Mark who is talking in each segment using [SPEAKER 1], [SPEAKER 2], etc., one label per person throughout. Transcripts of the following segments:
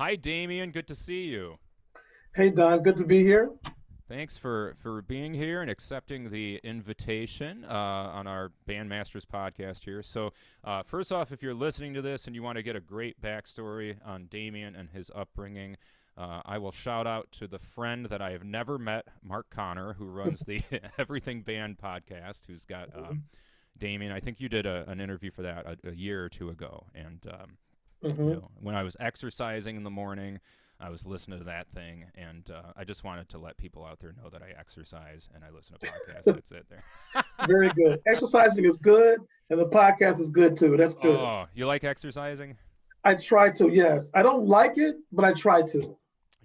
[SPEAKER 1] Hi, Damien. Good to see you.
[SPEAKER 2] Hey Don, good to be here.
[SPEAKER 1] Thanks for being here and accepting the invitation on our Bandmasters podcast here. First off, if you're listening to this and you want to get a great backstory on Damien and his upbringing, I will shout out to the friend that I have never met, Mark Connor, who runs the Everything Band podcast, who's got Damien. I think you did an interview for that a year or two ago. And
[SPEAKER 2] Hmm.
[SPEAKER 1] when I was exercising in the morning, I was listening to that thing, and I just wanted to let people out there know that I exercise and I listen to podcasts. That's it there.
[SPEAKER 2] Very good. Exercising is good, and the podcast is good too. That's good.
[SPEAKER 1] Oh, you like exercising?
[SPEAKER 2] I try to, yes. I don't like it, but I try to.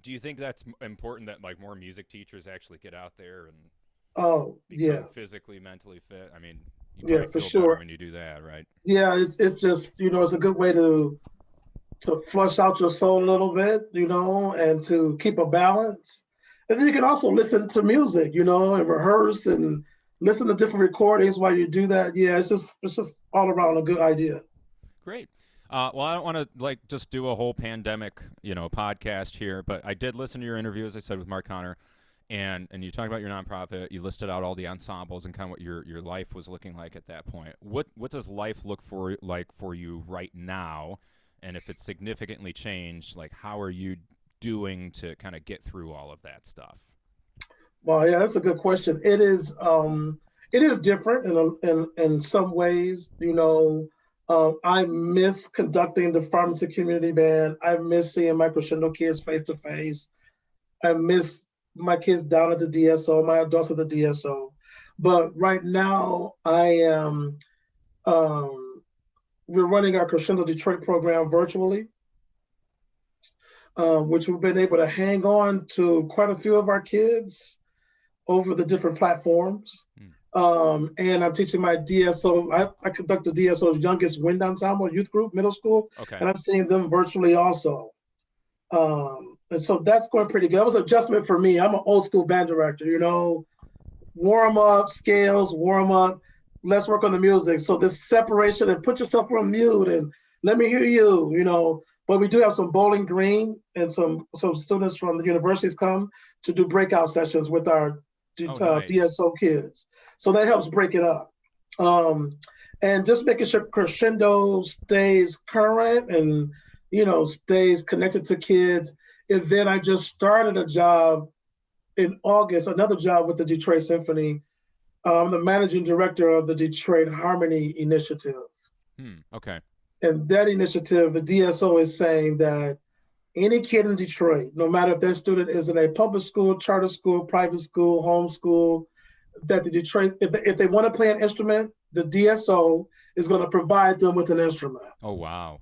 [SPEAKER 1] Do you think that's important that like more music teachers actually get out there and
[SPEAKER 2] Oh,
[SPEAKER 1] become
[SPEAKER 2] yeah,
[SPEAKER 1] physically, mentally fit? I mean, you
[SPEAKER 2] yeah,
[SPEAKER 1] probably
[SPEAKER 2] for
[SPEAKER 1] feel better
[SPEAKER 2] sure.
[SPEAKER 1] when you do that, right?
[SPEAKER 2] Yeah, it's just it's a good way to flush out your soul a little bit, and to keep a balance. And then you can also listen to music, and rehearse and listen to different recordings while you do that. Yeah, it's just all around a good idea.
[SPEAKER 1] Great. Well, I don't want to like just do a whole pandemic, podcast here, but I did listen to your interview, as I said, with Mark Connor, and you talked about your nonprofit. You listed out all the ensembles and kind of what your life was looking like at that point. What does life look for like for you right now? And if it's significantly changed, like how are you doing to kind of get through all of that stuff?
[SPEAKER 2] Well, yeah, that's a good question. It is different in some ways. I miss conducting the Farmington Community Band. I miss seeing my crescendo kids face to face. I miss my kids down at the DSO, my adults at the DSO. But right now, I am. We're running our Crescendo Detroit program virtually, which we've been able to hang on to quite a few of our kids over the different platforms.
[SPEAKER 1] Hmm.
[SPEAKER 2] And I'm teaching my DSO. I conduct the DSO's youngest wind ensemble youth group, middle school,
[SPEAKER 1] Okay.
[SPEAKER 2] and I'm seeing them virtually also. And so that's going pretty good. That was an adjustment for me. I'm an old school band director, warm up, scales, warm up. Let's work on the music. So this separation and put yourself on mute and let me hear you. But we do have some Bowling Green and some students from the universities come to do breakout sessions with our
[SPEAKER 1] Oh, nice.
[SPEAKER 2] DSO kids. So that helps break it up. Um, and just making sure crescendo stays current and stays connected to kids. And then I just started a job in August, another job with the Detroit Symphony. I'm the managing director of the Detroit Harmony Initiative.
[SPEAKER 1] Hmm. Okay.
[SPEAKER 2] And that initiative, the DSO is saying that any kid in Detroit, no matter if that student is in a public school, charter school, private school, home school, that the Detroit, if they want to play an instrument, the DSO is going to provide them with an instrument.
[SPEAKER 1] Oh, wow.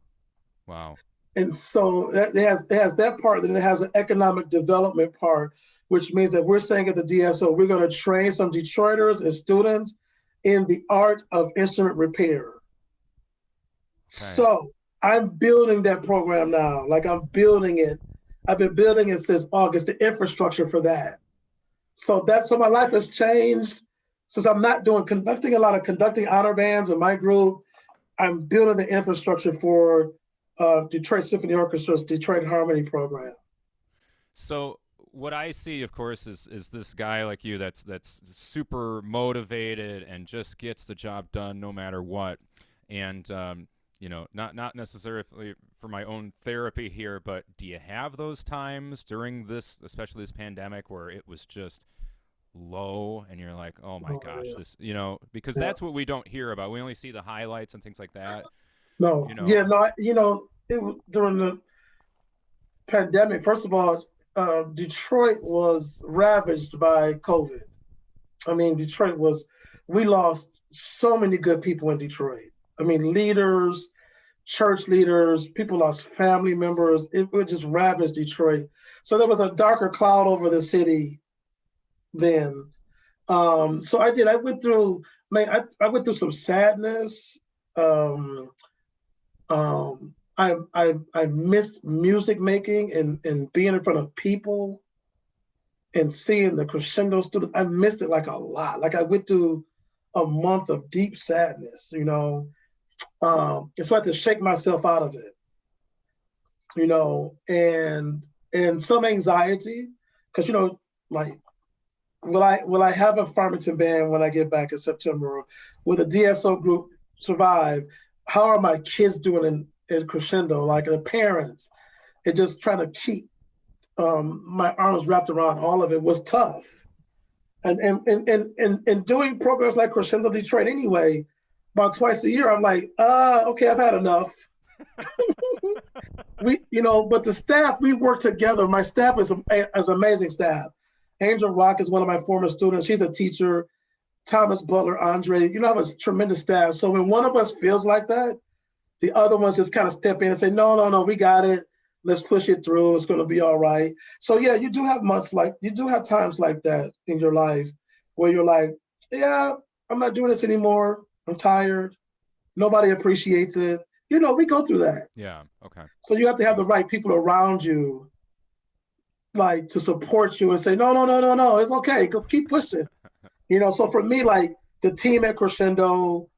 [SPEAKER 1] Wow.
[SPEAKER 2] And so it has that part, then it has an economic development part, which means that we're saying at the DSO, we're going to train some Detroiters and students in the art of instrument repair.
[SPEAKER 1] Okay.
[SPEAKER 2] So I'm building that program now. Like I'm building it. I've been building it since August, the infrastructure for that. So my life has changed since I'm not doing conducting a lot of conducting honor bands in my group. I'm building the infrastructure for Detroit Symphony Orchestra's Detroit Harmony program.
[SPEAKER 1] So what I see, of course, is this guy like you that's super motivated and just gets the job done no matter what. And not necessarily for my own therapy here, but do you have those times during this, especially this pandemic, where it was just low and you're like, oh my
[SPEAKER 2] Oh,
[SPEAKER 1] gosh,
[SPEAKER 2] yeah.
[SPEAKER 1] this, because
[SPEAKER 2] Yeah.
[SPEAKER 1] that's what we don't hear about. We only see the highlights and things like that.
[SPEAKER 2] No.
[SPEAKER 1] You know,
[SPEAKER 2] Yeah. No. During the pandemic. First of all, Detroit was ravaged by COVID. I mean, Detroit was. We lost so many good people in Detroit. I mean, leaders, church leaders, people lost family members. It just ravaged Detroit. So there was a darker cloud over the city then. So I did. I went through. Man, I went through some sadness. Um, I missed music making and being in front of people and seeing the crescendo students. I missed it like a lot. Like I went through a month of deep sadness. And so I had to shake myself out of it. And some anxiety, because like, will I have a Farmington band when I get back in September? Will the DSO group survive? How are my kids doing in Crescendo? Like the parents, and just trying to keep my arms wrapped around all of it was tough. And doing programs like Crescendo Detroit anyway, about twice a year, I'm like, okay, I've had enough. But the staff, we work together. My staff is amazing staff. Angel Rock is one of my former students. She's a teacher. Thomas Butler, Andre, I have a tremendous staff. So when one of us feels like that, the other ones just kind of step in and say, no, we got it. Let's push it through. It's going to be all right. So yeah, you do have times like that in your life where you're like, yeah, I'm not doing this anymore. I'm tired. Nobody appreciates it. We go through that.
[SPEAKER 1] Yeah. Okay.
[SPEAKER 2] So you have to have the right people around you, like, to support you and say, no, it's okay. Go keep pushing. So for me, like the team at Crescendo,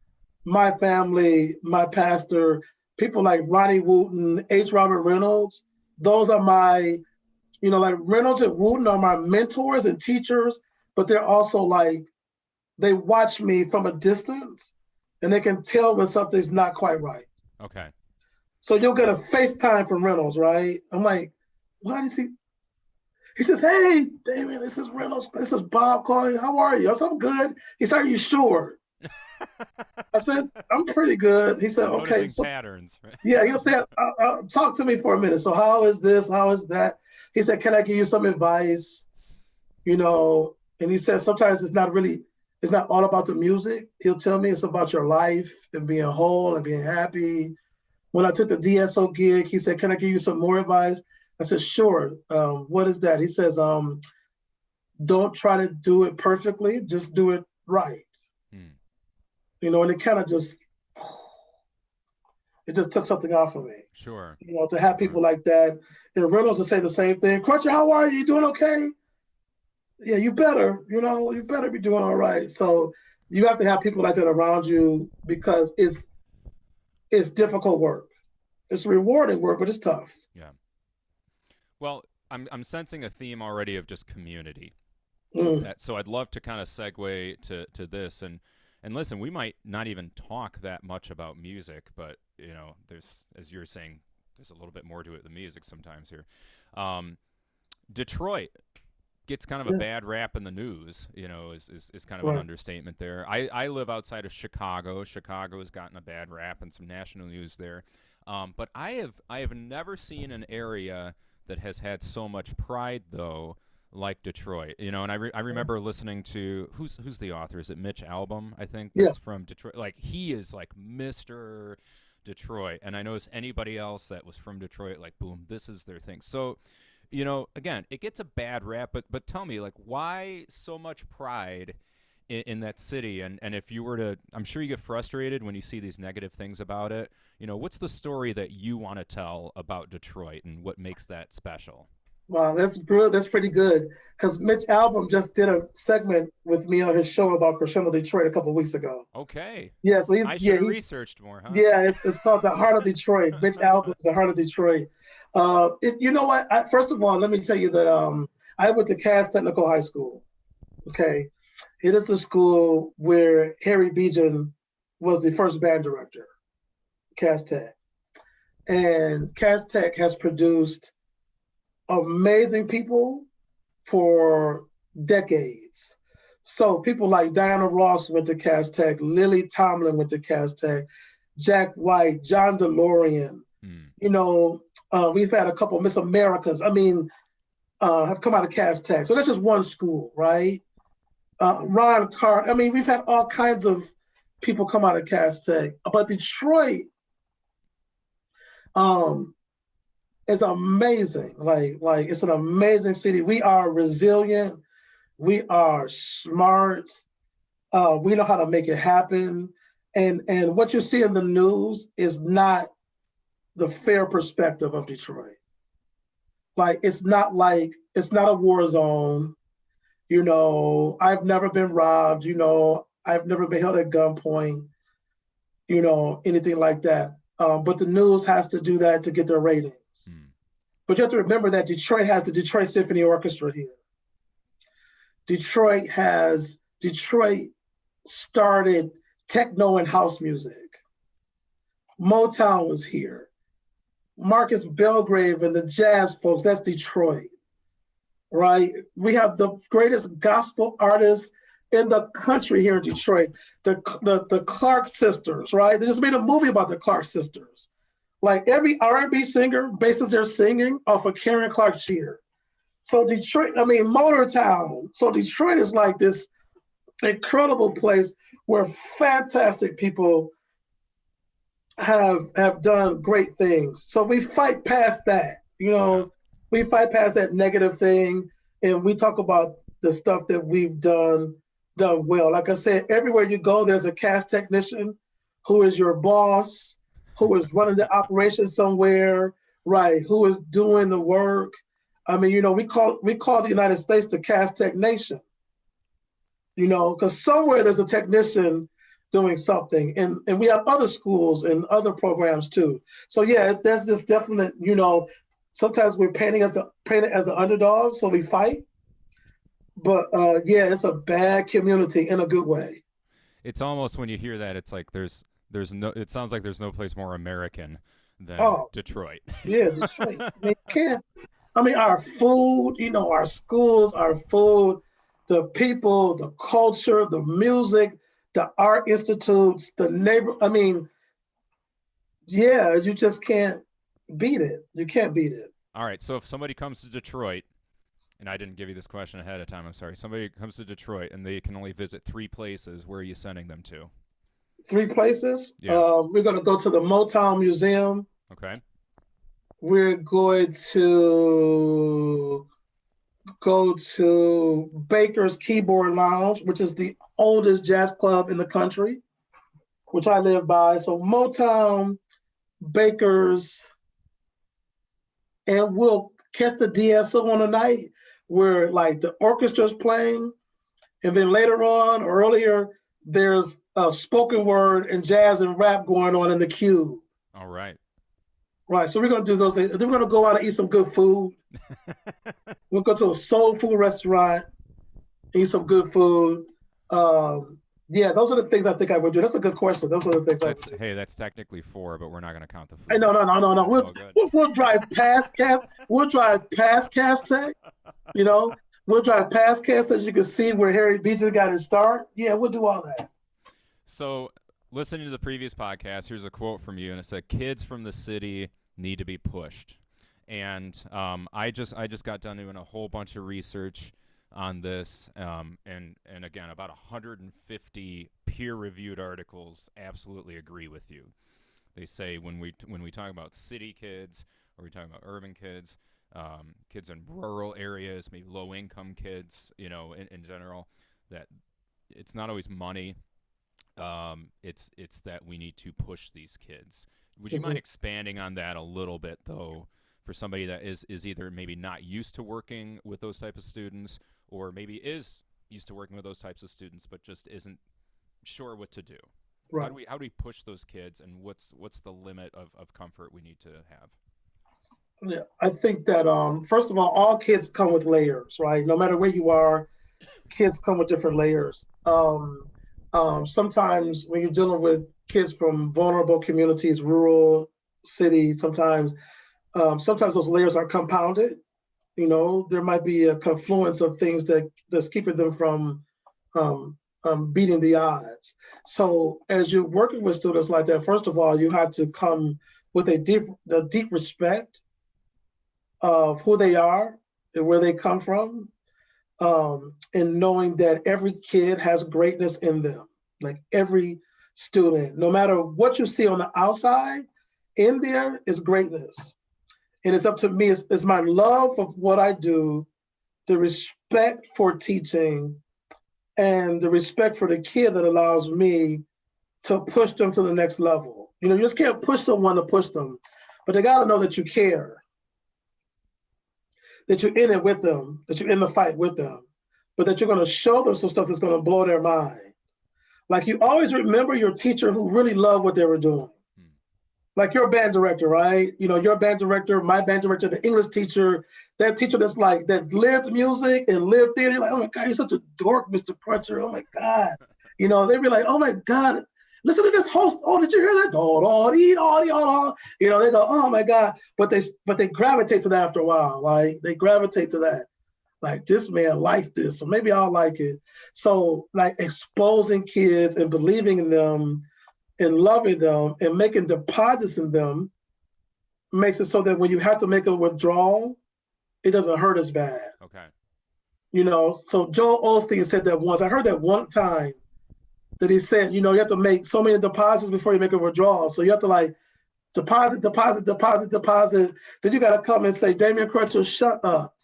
[SPEAKER 2] my family, my pastor, people like Ronnie Wooten, H. Robert Reynolds, those are my, like Reynolds and Wooten are my mentors and teachers, but they're also like, they watch me from a distance and they can tell when something's not quite right.
[SPEAKER 1] Okay.
[SPEAKER 2] So you'll get a FaceTime from Reynolds, right? I'm like, why does he? He says, hey, Damien, this is Reynolds. This is Bob calling. How are you? I said, I'm good. He said, are you sure? I said, I'm pretty good. He said, okay.
[SPEAKER 1] Noticing patterns. Right?
[SPEAKER 2] Yeah, he'll say, talk to me for a minute. So how is this? How is that? He said, can I give you some advice? And he said, sometimes it's not all about the music. He'll tell me it's about your life and being whole and being happy. When I took the DSO gig, he said, can I give you some more advice? I said, sure. What is that? He says, don't try to do it perfectly. Just do it right. And it kind of just took something off of me.
[SPEAKER 1] Sure.
[SPEAKER 2] To have people like that. And Reynolds will say the same thing. Crutcher, how are you? You doing okay? Yeah, you better. You better be doing all right. So you have to have people like that around you because it's difficult work. It's rewarding work, but it's tough.
[SPEAKER 1] Yeah. Well, I'm sensing a theme already of just community. So I'd love to kind of segue to this and listen, we might not even talk that much about music, but there's, as you're saying, there's a little bit more to it than music sometimes here. Detroit gets kind of a bad rap in the news, is kind of an understatement there. I live outside of Chicago. Chicago has gotten a bad rap and some national news there. But I have never seen an area that has had so much pride, though, like Detroit. And I remember listening to who's the author? Is it Mitch Albom? I think that's from Detroit. Like he is like Mr. Detroit, and I notice anybody else that was from Detroit, like boom, this is their thing. So, again, it gets a bad rap, but tell me, like, why so much pride in that city? And if you were to, I'm sure you get frustrated when you see these negative things about it. What's the story that you want to tell about Detroit and what makes that special?
[SPEAKER 2] Wow, that's good. That's pretty good. Because Mitch Albom just did a segment with me on his show about Crescendo Detroit a couple of weeks ago.
[SPEAKER 1] Okay.
[SPEAKER 2] Yeah, so
[SPEAKER 1] I should have researched more, huh?
[SPEAKER 2] Yeah, it's called The Heart of Detroit. Mitch Albom's The Heart of Detroit. You know what? First of all, let me tell you that I went to Cass Technical High School. Okay. It is the school where Harry Bejan was the first band director, Cass Tech. And Cass Tech has produced amazing people for decades. So people like Diana Ross went to Cass Tech, Lily Tomlin went to Cass Tech, Jack White, John DeLorean. We've had a couple Miss Americas. Have come out of Cass Tech. So that's just one school, right? Ron Carr. We've had all kinds of people come out of Cass Tech. But Detroit is amazing. Like it's an amazing city. We are resilient. We are smart. We know how to make it happen. And what you see in the news is not the fair perspective of Detroit. It's not a war zone. I've never been robbed. I've never been held at gunpoint. Anything like that. But the news has to do that to get their ratings. But you have to remember that Detroit has the Detroit Symphony Orchestra here. Detroit started techno and house music. Motown was here. Marcus Belgrave and the jazz folks, that's Detroit, right? We have the greatest gospel artists in the country here in Detroit, the Clark sisters, right? They just made a movie about the Clark sisters. Like every R&B singer bases their singing off of Karen Clark Shear. So Detroit, Motortown. So Detroit is like this incredible place where fantastic people have done great things. So we fight past that, we fight past that negative thing, and we talk about the stuff that we've done well. Like I said, everywhere you go, there's a cast technician who is your boss, who is running the operation somewhere, right? Who is doing the work. We call the United States the cast tech nation, because somewhere there's a technician doing something, and we have other schools and other programs too. So yeah, there's this definite, sometimes we're painted as an underdog, so we fight. But yeah, it's a bad community in a good way.
[SPEAKER 1] It's almost, when you hear that, it's like there's no. It sounds like there's no place more American than Detroit.
[SPEAKER 2] Yeah, Detroit. Our food, our schools, our food, the people, the culture, the music, the art institutes, the neighbor. You just can't beat it. You can't beat it.
[SPEAKER 1] All right. So if somebody comes to Detroit, and I didn't give you this question ahead of time, I'm sorry. Somebody comes to Detroit and they can only visit 3 places. Where are you sending them to?
[SPEAKER 2] 3 places?
[SPEAKER 1] Yeah.
[SPEAKER 2] We're going to go to the Motown Museum.
[SPEAKER 1] Okay.
[SPEAKER 2] We're going to go to Baker's Keyboard Lounge, which is the oldest jazz club in the country, which I live by. So Motown, Baker's, and we'll catch the DSO on a night where like the orchestra's playing, and then later on or earlier, there's spoken word and jazz and rap going on in the Cube.
[SPEAKER 1] All right.
[SPEAKER 2] Right, so we're going to do those things. Then we're going to go out and eat some good food. We'll go to a soul food restaurant, eat some good food. Yeah, those are the things I think I would do. That's a good question. Those are the things I would do.
[SPEAKER 1] Hey, that's technically 4, but we're not going to count the food.
[SPEAKER 2] Hey, no. We'll drive past Cast. We'll drive past Cast Tech. We'll drive past Cast Tech. You can see where Harry Beecher got his start. Yeah, we'll do all that.
[SPEAKER 1] So, listening to the previous podcast, here's a quote from you, and it said, "Kids from the city need to be pushed." And I just got done doing a whole bunch of research on this, and again, about 150 peer-reviewed articles absolutely agree with you. They say when we talk about city kids, or we talk about urban kids, kids in rural areas, maybe low-income kids, in general, that it's not always money. It's that we need to push these kids. Would you mind expanding on that a little bit, though, for somebody that is either maybe not used to working with those types of students, or maybe is used to working with those types of students but just isn't sure what to do?
[SPEAKER 2] Right.
[SPEAKER 1] How do we push those kids, and what's the limit of comfort we need to have?
[SPEAKER 2] Yeah, I think that first of all kids come with layers, right? No matter where you are, kids come with different layers. Sometimes when you're dealing with kids from vulnerable communities, rural cities, sometimes those layers are compounded. There might be a confluence of things that's keeping them from beating the odds. So as you're working with students like that, first of all, you have to come with a deep respect of who they are and where they come from, and knowing that every kid has greatness in them. Like every student, no matter what you see on the outside, in there is greatness. And it's up to me, it's my love of what I do, the respect for teaching, and the respect for the kid that allows me to push them to the next level. You just can't push someone to push them, but they got to know that you care, that you're in it with them, that you're in the fight with them, but that you're going to show them some stuff that's going to blow their mind. Like you always remember your teacher who really loved what they were doing. like your band director, right? You know, your band director, my band director, the English teacher, that teacher that's like that lived music and lived theater. You're like, oh my God, you're such a dork, Mr. Crutcher. Oh my God. You know, they'd be like, oh my God, listen to this host. Oh, did you hear that? You know, they go, oh my God. But they gravitate to that after a while. Like they gravitate to that. Like this man likes this, so maybe I'll like it. So like exposing kids and believing in them and loving them and making deposits in them makes it so that when you have to make a withdrawal, it doesn't hurt as bad.
[SPEAKER 1] Okay.
[SPEAKER 2] You know, so Joel Osteen said that once. I heard that one time that he said, you know, you have to make so many deposits before you make a withdrawal. So you have to like deposit, deposit, deposit, deposit. Then you got to come and say, Damien Crutcher, shut up.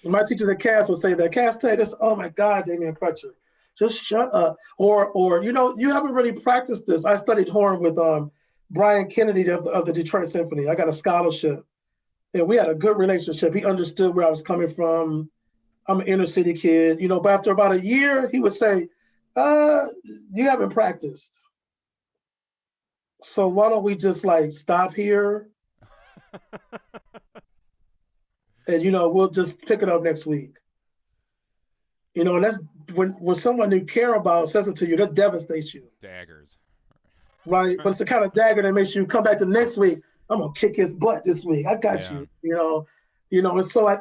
[SPEAKER 2] My teachers at Cass would say that. Cass tell you this, oh my God, Damien Crutcher, just shut up. Or you know, you haven't really practiced this. I studied horn with Bryan Kennedy of the Detroit Symphony. I got a scholarship. And we had a good relationship. He understood where I was coming from. I'm an inner city kid, you know, but after about a year, he would say, you haven't practiced. So why don't we just like stop here? And, you know, we'll just pick it up next week. You know, and that's when someone you care about says it to you, that devastates you.
[SPEAKER 1] Daggers.
[SPEAKER 2] Right? But it's the kind of dagger that makes you come back the next week. I'm gonna kick his butt this week. I got you. You know. And so I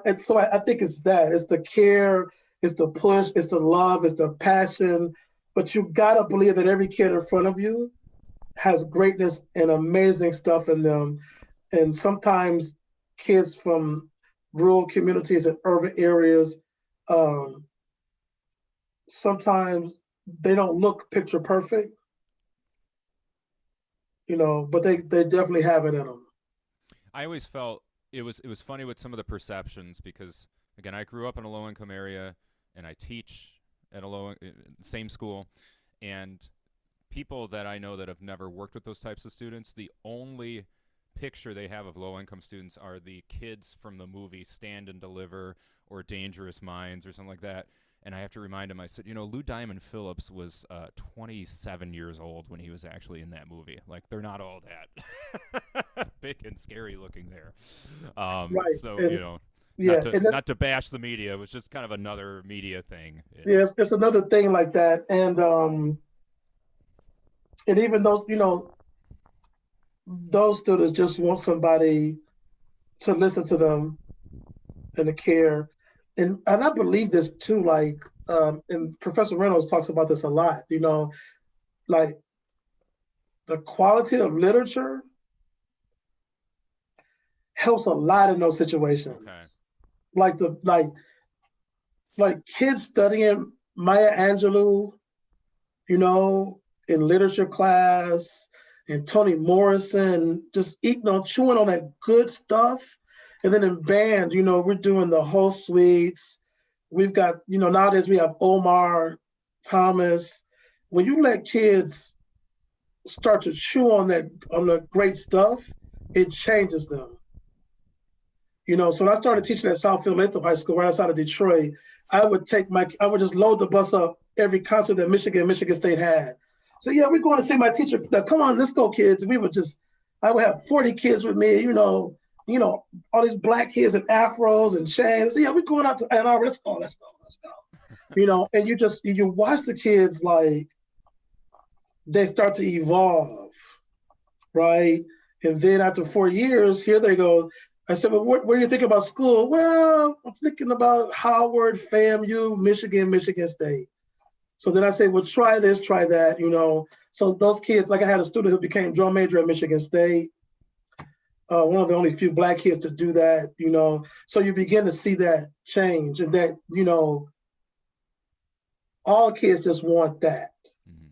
[SPEAKER 2] think it's that. It's the care, it's the push, it's the love, it's the passion. But you gotta believe that every kid in front of you has greatness and amazing stuff in them. And sometimes kids from rural communities and urban areas, sometimes they don't look picture perfect, you know, but they definitely have it in them.
[SPEAKER 1] I always felt it was funny with some of the perceptions because again I grew up in a low income area and I teach at a same school, and people that I know that have never worked with those types of students, the only picture they have of low income students are the kids from the movie Stand and Deliver or Dangerous Minds or something like that. And I have to remind him, I said, you know, Lou Diamond Phillips was 27 years old when he was actually in that movie. Like, they're not all that big and scary looking there.
[SPEAKER 2] Right.
[SPEAKER 1] So,
[SPEAKER 2] And,
[SPEAKER 1] you know,
[SPEAKER 2] yeah.
[SPEAKER 1] not to bash the media. It was just kind of another media thing.
[SPEAKER 2] Yeah, it's another thing like that. And even those, you know, those students just want somebody to listen to them and to care. And I believe this too, like, and Professor Reynolds talks about this a lot, you know, like the quality of literature helps a lot in those situations.
[SPEAKER 1] Okay.
[SPEAKER 2] Like like kids studying Maya Angelou, you know, in literature class, and Toni Morrison, just eating on, chewing on that good stuff. And then in band, you know, we're doing the whole suites. We've got, you know, nowadays we have Omar, Thomas. When you let kids start to chew on the great stuff, it changes them. You know, so when I started teaching at Southfield-Lathrup High School right outside of Detroit, I would just load the bus up every concert that Michigan State had. So yeah, we're going to see my teacher. Come on, let's go, kids. I would have 40 kids with me, you know, all these black kids in afros and chains. So yeah, we're going out to Ann Arbor. Let's go. You know, and you watch the kids like they start to evolve, right? And then after 4 years, here they go. I said, well, what do you think about school? Well, I'm thinking about Howard, FAMU, Michigan State. So then I say, well, try this, try that, you know. So those kids, like I had a student who became drum major at Michigan State, one of the only few black kids to do that, you know. So you begin to see that change, and that, you know, all kids just want that. Mm-hmm.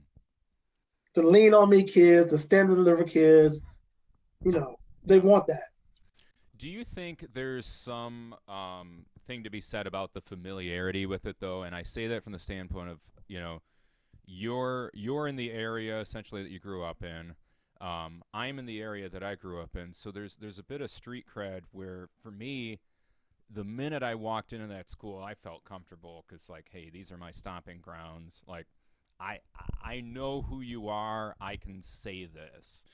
[SPEAKER 2] The lean on me kids, the stand and deliver kids, you know, they want that.
[SPEAKER 1] Do you think there's some thing to be said about the familiarity with it, though? And I say that from the standpoint of, you know, you're in the area essentially that you grew up in. I'm in the area that I grew up in, so there's a bit of street cred where, for me, the minute I walked into that school, I felt comfortable because, like, hey, these are my stomping grounds. Like, I know who you are. I can say this.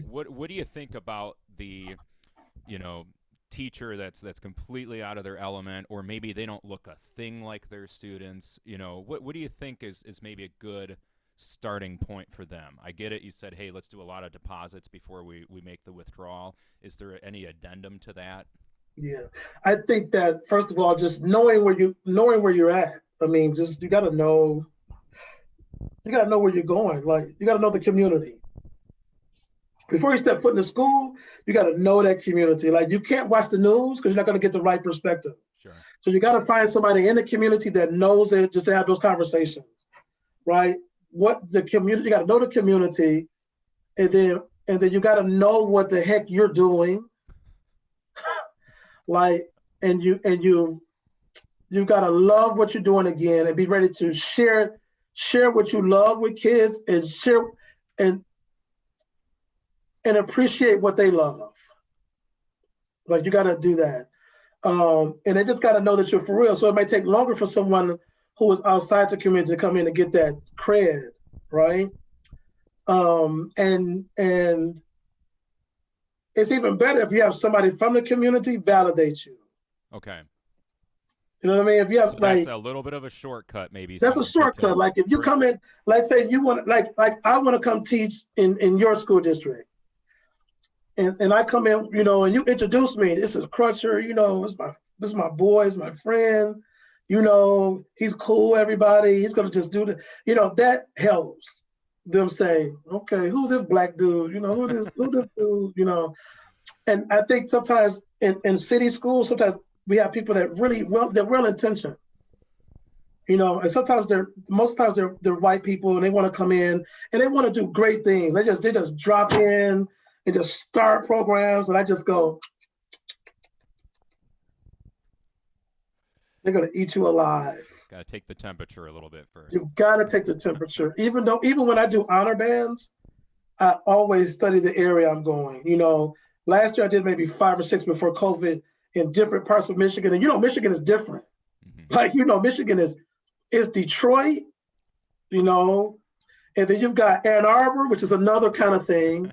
[SPEAKER 1] What do you think about the, you know, teacher that's completely out of their element, or maybe they don't look a thing like their students? What do you think is maybe a good starting point for them? I get it. You said, hey, let's do a lot of deposits before we make the withdrawal. Is there any addendum to that?
[SPEAKER 2] Yeah, I think that first of all, just knowing where you're at. I mean, just you got to know where you're going. Like you got to know the community before you step foot in the school. You got to know that community. Like you can't watch the news because you're not going to get the right perspective.
[SPEAKER 1] Sure.
[SPEAKER 2] So you got to find somebody in the community that knows it, just to have those conversations, right? What the community, you got to know the community, and then you got to know what the heck you're doing, like, and you got to love what you're doing again, and be ready to share what you love with kids, and share and and appreciate what they love. Like you got to do that. And they just got to know that you're for real. So it might take longer for someone who is outside the community to come in and get that cred, right? And it's even better if you have somebody from the community validate you.
[SPEAKER 1] Okay.
[SPEAKER 2] You know what I mean? If you have
[SPEAKER 1] So that's a little bit of a shortcut, maybe.
[SPEAKER 2] that's a shortcut. Like if you come in, like say you want, like I want to come teach in your school district, and I come in, and you introduce me. This is Crutcher, this is my boy, this is my friend. He's cool. Everybody, he's gonna just do the, that helps them say, okay, who's this black dude? Who this dude? And I think sometimes in city schools, sometimes we have people that they're well intentioned, and sometimes most times they're white people, and they want to come in and they want to do great things. They just drop in and just start programs, and I just go, they're gonna eat you alive.
[SPEAKER 1] Got to take the temperature a little bit first.
[SPEAKER 2] You've got to take the temperature. Even when I do honor bands, I always study the area I'm going. Last year I did maybe 5 or 6 before COVID in different parts of Michigan, and Michigan is different. Mm-hmm. Like Michigan is Detroit, and then you've got Ann Arbor, which is another kind of thing,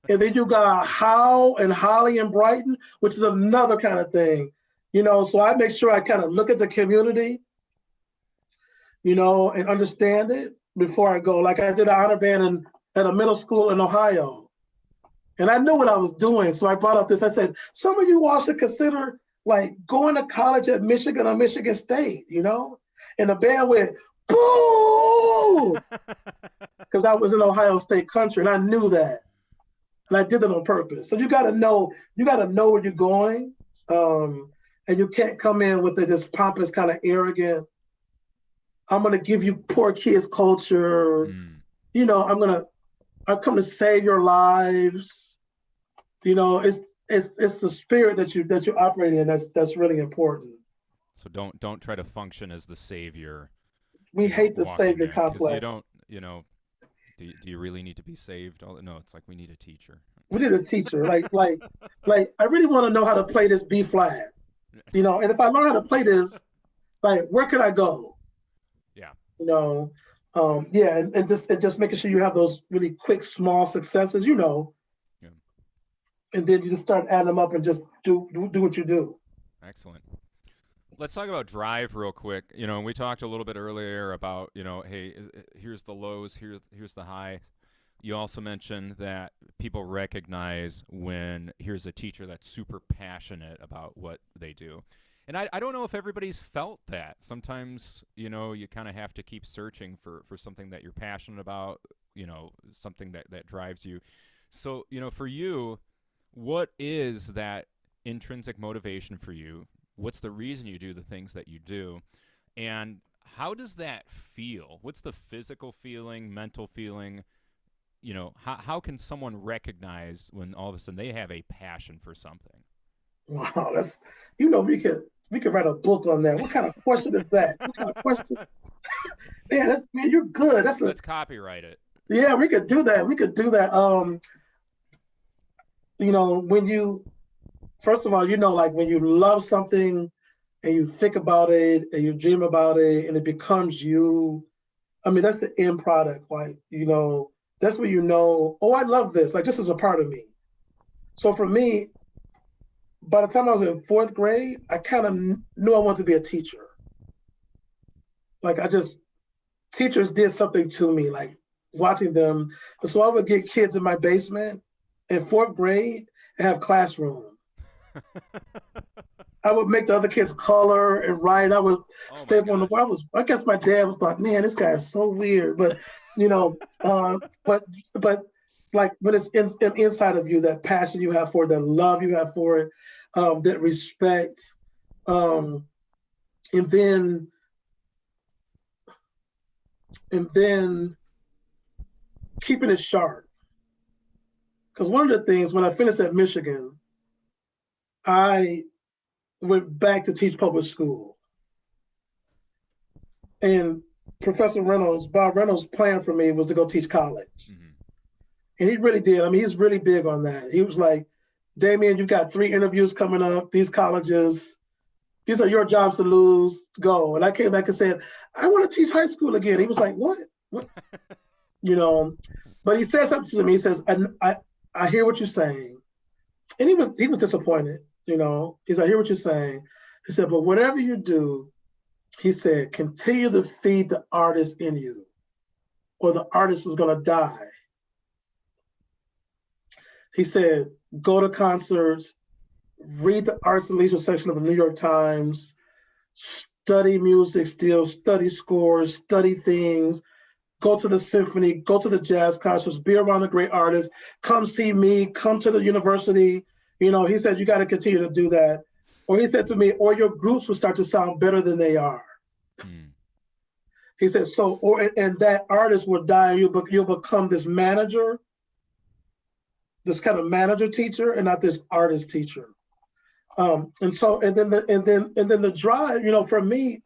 [SPEAKER 2] and then you got Howell and Holly and Brighton, which is another kind of thing. So I make sure I kind of look at the community, and understand it before I go. Like I did an honor band at a middle school in Ohio, and I knew what I was doing. So I brought up this. I said, some of you all should consider like going to college at Michigan or Michigan State, and the band went, boo, because I was in Ohio State country, and I knew that, and I did it on purpose. So you got to know where you're going, and you can't come in with this pompous kind of arrogant, I'm going to give you poor kids culture. I've come to save your lives. It's the spirit that you operate in that's really important.
[SPEAKER 1] So don't try to function as the savior.
[SPEAKER 2] We hate the savior complex.
[SPEAKER 1] You don't, do you really need to be saved? No, it's like we need a teacher.
[SPEAKER 2] We need a teacher. like I really want to know how to play this B flat. And if I learn how to play this, like where can I go?
[SPEAKER 1] Yeah.
[SPEAKER 2] And just making sure you have those really quick, small successes, Yeah. And then you just start adding them up and just do what you do.
[SPEAKER 1] Excellent. Let's talk about drive real quick. We talked a little bit earlier about, hey, here's the lows, here's the high. You also mentioned that people recognize when here's a teacher that's super passionate about what they do. And I don't know if everybody's felt that. Sometimes, you kind of have to keep searching for something that you're passionate about, something that drives you. So, for you, what is that intrinsic motivation for you? What's the reason you do the things that you do? And how does that feel? What's the physical feeling, mental feeling? How can someone recognize when all of a sudden they have a passion for something?
[SPEAKER 2] Wow, that's, we could write a book on that. What kind of question is that? What kind of question? Man, you're good.
[SPEAKER 1] Let's copyright it.
[SPEAKER 2] Yeah, we could do that. When you, first of all, like when you love something and you think about it and you dream about it and it becomes you, I mean, that's the end product. Like, that's where oh, I love this. Like, this is a part of me. So for me, by the time I was in fourth grade, I kind of knew I wanted to be a teacher. Like, teachers did something to me, like watching them. So I would get kids in my basement in fourth grade and have classroom. I would make the other kids color and write. I would step on the wall. I guess my dad was like, man, this guy is so weird. But, but like when it's inside of you, that passion you have for it, that love you have for it, that respect, and then keeping it sharp. Because one of the things when I finished at Michigan, I went back to teach public school. And Professor Reynolds, Bob Reynolds' plan for me was to go teach college. Mm-hmm. And he really did. I mean, he's really big on that. He was like, Damien, you've got 3 interviews coming up, these colleges, these are your jobs to lose, go. And I came back and said, I want to teach high school again. He was like, what? But he said something to me. He says, I hear what you're saying. And he was disappointed, He said, I hear what you're saying. He said, but whatever you do, he said, continue to feed the artist in you, or the artist was going to die. He said, go to concerts, read the arts and leisure section of the New York Times, study music still, study scores, study things, go to the symphony, go to the jazz concerts, be around the great artists, come see me, come to the university. He said, you got to continue to do that. Or he said to me, or your groups will start to sound better than they are. Mm. He said, and that artist will die, and you'll become this manager, this kind of manager teacher, and not this artist teacher. And then the drive, for me,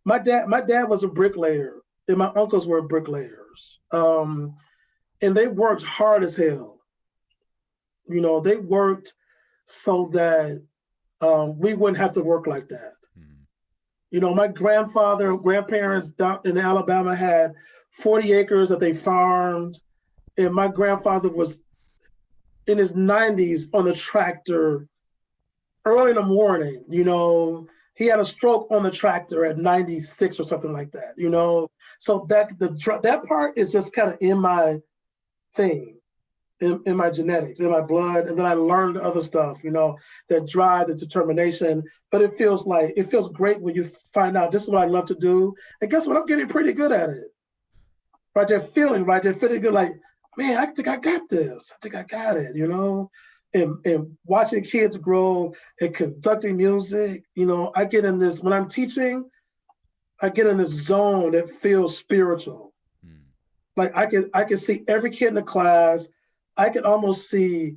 [SPEAKER 2] my dad was a bricklayer, and my uncles were bricklayers, and they worked hard as hell. They worked so that we wouldn't have to work like that. Mm. My grandfather and grandparents down in Alabama had 40 acres that they farmed, and my grandfather was in his 90s on the tractor early in the morning. He had a stroke on the tractor at 96 or something like that. So that part is just kind of in my thing. In my genetics, in my blood, and then I learned other stuff, that drive, the determination. But it feels great when you find out this is what I love to do. And guess what? I'm getting pretty good at it. Right there, feeling good, like, man, I think I got this. I think I got it, And watching kids grow and conducting music, I get in this, when I'm teaching, I get in this zone that feels spiritual. Mm. Like I can see every kid in the class. I can almost see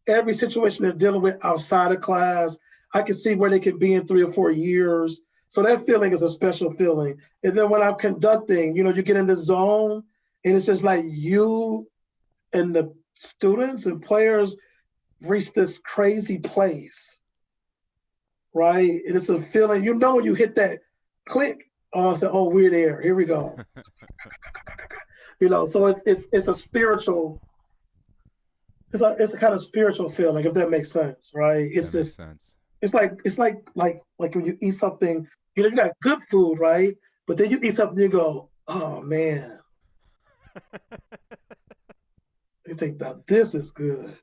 [SPEAKER 2] every situation they're dealing with outside of class. I can see where they could be in 3 or 4 years. So that feeling is a special feeling. And then when I'm conducting, you get in the zone, and it's just like you and the students and players reach this crazy place, right? And it's a feeling, when you hit that click, we're there. Here we go. So it's a spiritual. It's a kind of spiritual feeling, if that makes sense, right? It's
[SPEAKER 1] that makes sense.
[SPEAKER 2] It's like when you eat something, you got good food, right? But then you eat something, you go, oh man. You think that this is good.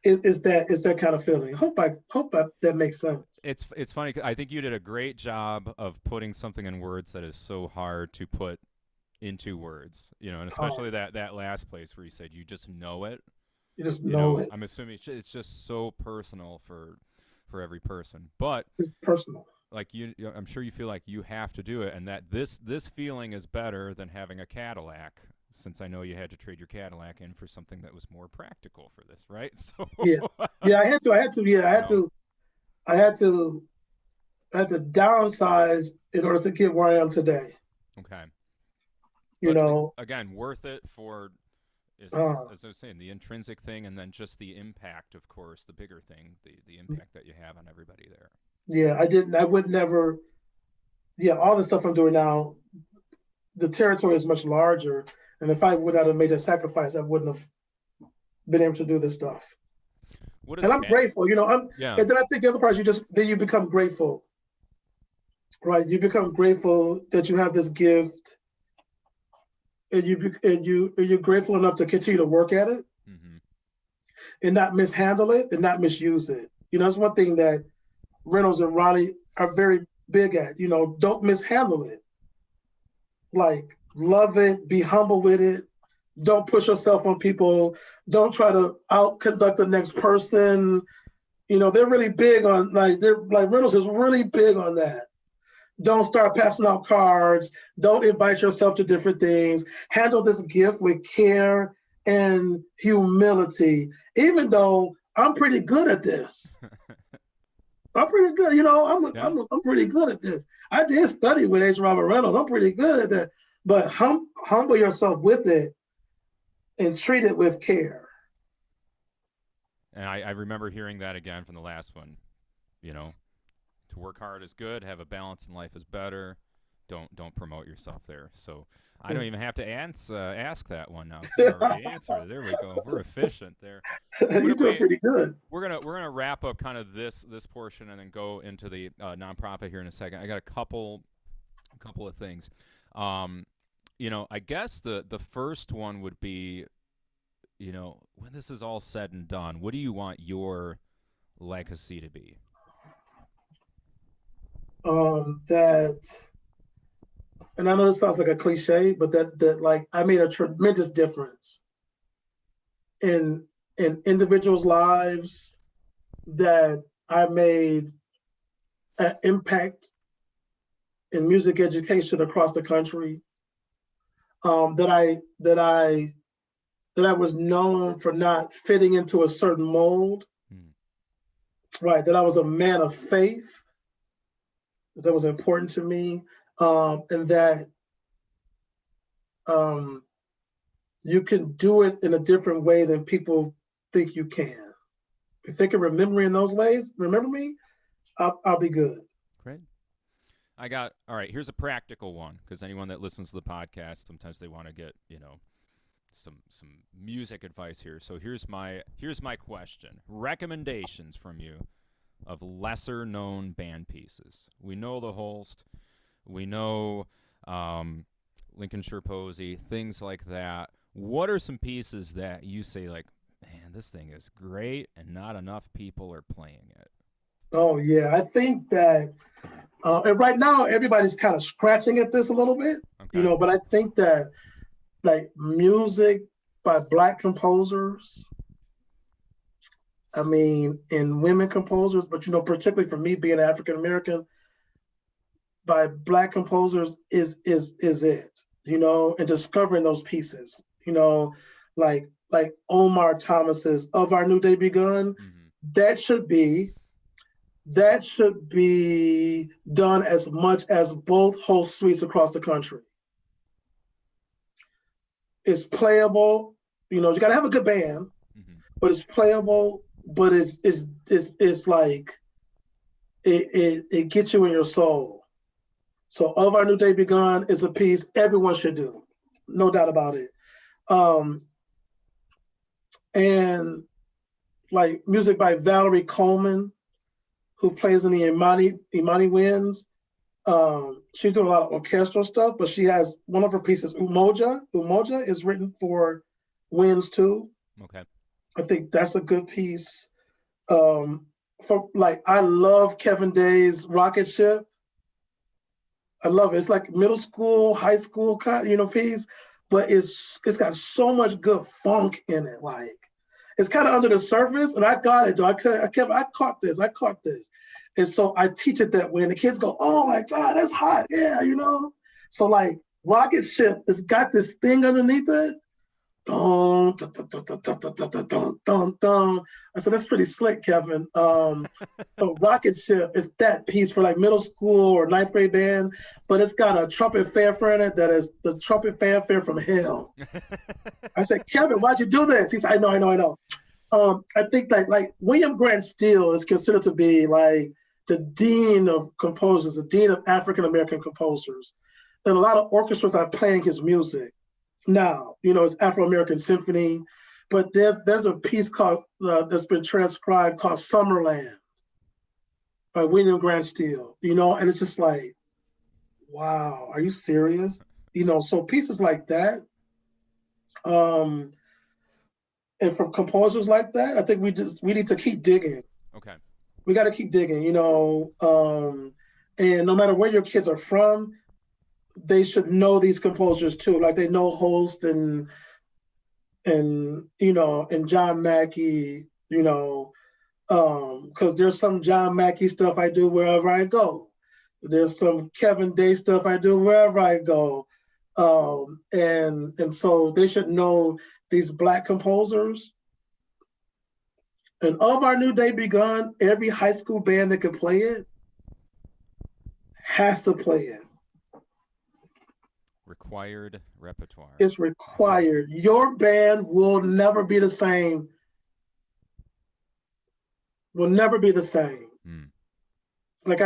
[SPEAKER 2] It's that kind of feeling. Hope that makes sense.
[SPEAKER 1] It's funny. I think you did a great job of putting something in words that is so hard to put into words, and especially that last place where you said you just know it.
[SPEAKER 2] You just know it.
[SPEAKER 1] I'm assuming it's just so personal for every person, but
[SPEAKER 2] it's personal.
[SPEAKER 1] Like I'm sure you feel like you have to do it, and that this feeling is better than having a Cadillac. Since I know you had to trade your Cadillac in for something that was more practical for this, right? So
[SPEAKER 2] I had to downsize in order to get where I am today.
[SPEAKER 1] Okay.
[SPEAKER 2] But,
[SPEAKER 1] again, worth it for, as I was saying, the intrinsic thing, and then just the impact, of course, the bigger thing, the impact that you have on everybody there.
[SPEAKER 2] Yeah, I would never, yeah, all the stuff I'm doing now, the territory is much larger. And if I would not have made a sacrifice, I wouldn't have been able to do this stuff.
[SPEAKER 1] What is
[SPEAKER 2] And I'm grateful,
[SPEAKER 1] Yeah.
[SPEAKER 2] and then I think the other part, then you become grateful, right? You become grateful that you have this gift, and you're grateful enough to continue to work at it
[SPEAKER 1] Mm-hmm.
[SPEAKER 2] and not mishandle it and not misuse it. That's one thing that Reynolds and Ronnie are very big at. Don't mishandle it. Like, love it, be humble with it. Don't push yourself on people. Don't try to out conduct the next person. They're really big on, they're like, Reynolds is really big on that. Don't start passing out cards. Don't invite yourself to different things. Handle this gift with care and humility, even though I'm pretty good at this. I'm pretty good.
[SPEAKER 1] Yeah.
[SPEAKER 2] I'm pretty good at this. I did study with H. Robert Reynolds. I'm pretty good at that. But humble yourself with it and treat it with care.
[SPEAKER 1] And I remember hearing that again from the last one. To work hard is good. Have a balance in life is better. Don't promote yourself there. So I don't even have to ask that one now. You already answered it. There we go. We're efficient there.
[SPEAKER 2] You're doing pretty good.
[SPEAKER 1] We're gonna wrap up kind of this portion and then go into the nonprofit here in a second. I got a couple of things. I guess the first one would be, when this is all said and done, what do you want your legacy to be?
[SPEAKER 2] That, and I know this sounds like a cliche, but that like I made a tremendous difference in individuals' lives, that I made an impact in music education across the country. That I was known for not fitting into a certain mold. Right. That I was a man of faith. That was important to me, and that you can do it in a different way than people think you can. If they can remember me in those ways, remember me, I'll be good.
[SPEAKER 1] Great. All right, here's a practical one, because anyone that listens to the podcast, sometimes they want to get, some music advice here. So here's my question. Recommendations from you of lesser known band pieces. We know the Holst, we know Lincolnshire Posey, things like that. What are some pieces that you say, like, man, this thing is great and not enough people are playing it?
[SPEAKER 2] Oh yeah, I think that, and right now everybody's kind of scratching at this a little bit,
[SPEAKER 1] Okay.
[SPEAKER 2] but I think that like music by Black composers, and women composers, but particularly for me being African American, by Black composers is it, and discovering those pieces, like Omar Thomas's Of Our New Day Begun.
[SPEAKER 1] Mm-hmm.
[SPEAKER 2] That should be done as much as both Holst suites across the country. It's playable, you got to have a good band,
[SPEAKER 1] Mm-hmm.
[SPEAKER 2] but it's playable, but it's like it gets you in your soul. So Of Our New Day Begun is a piece everyone should do, no doubt about it. And like music by Valerie Coleman, who plays in the Imani Winds. She's doing a lot of orchestral stuff, but she has one of her pieces, Umoja. Umoja is written for winds too.
[SPEAKER 1] Okay.
[SPEAKER 2] I think that's a good piece. I love Kevin Day's Rocket Ship. I love it. It's like middle school, high school piece, but it's got so much good funk in it. Like, it's kind of under the surface, and I got it though. I caught this. And so I teach it that way, and the kids go, "Oh my God, that's hot!" Yeah, So like Rocket Ship, it's got this thing underneath it. Dun, dun, dun, dun, dun, dun, dun, dun, dun, dun. I said, that's pretty slick, Kevin. So Rocket Ship is that piece for like middle school or ninth grade band, but it's got a trumpet fanfare in it that is the trumpet fanfare from hell. I said, Kevin, why'd you do this? He said, I know. I think that like William Grant Steele is considered to be like the dean of composers, the dean of African American composers, and a lot of orchestras are playing his music now. It's Afro American Symphony, but there's a piece called that's been transcribed called Summerland by William Grant Steele. And it's just like, wow, are you serious? So pieces like that, and from composers like that, I think we need to keep digging.
[SPEAKER 1] Okay.
[SPEAKER 2] We got to keep digging, and no matter where your kids are from, they should know these composers too. Like they know Holst and John Mackey, because there's some John Mackey stuff I do wherever I go. There's some Kevin Day stuff I do wherever I go. And so they should know these Black composers. And of our New Day Begun, every high school band that can play it has to play it.
[SPEAKER 1] Required repertoire.
[SPEAKER 2] It's required. Your band will never be the same. Will never be the same. Like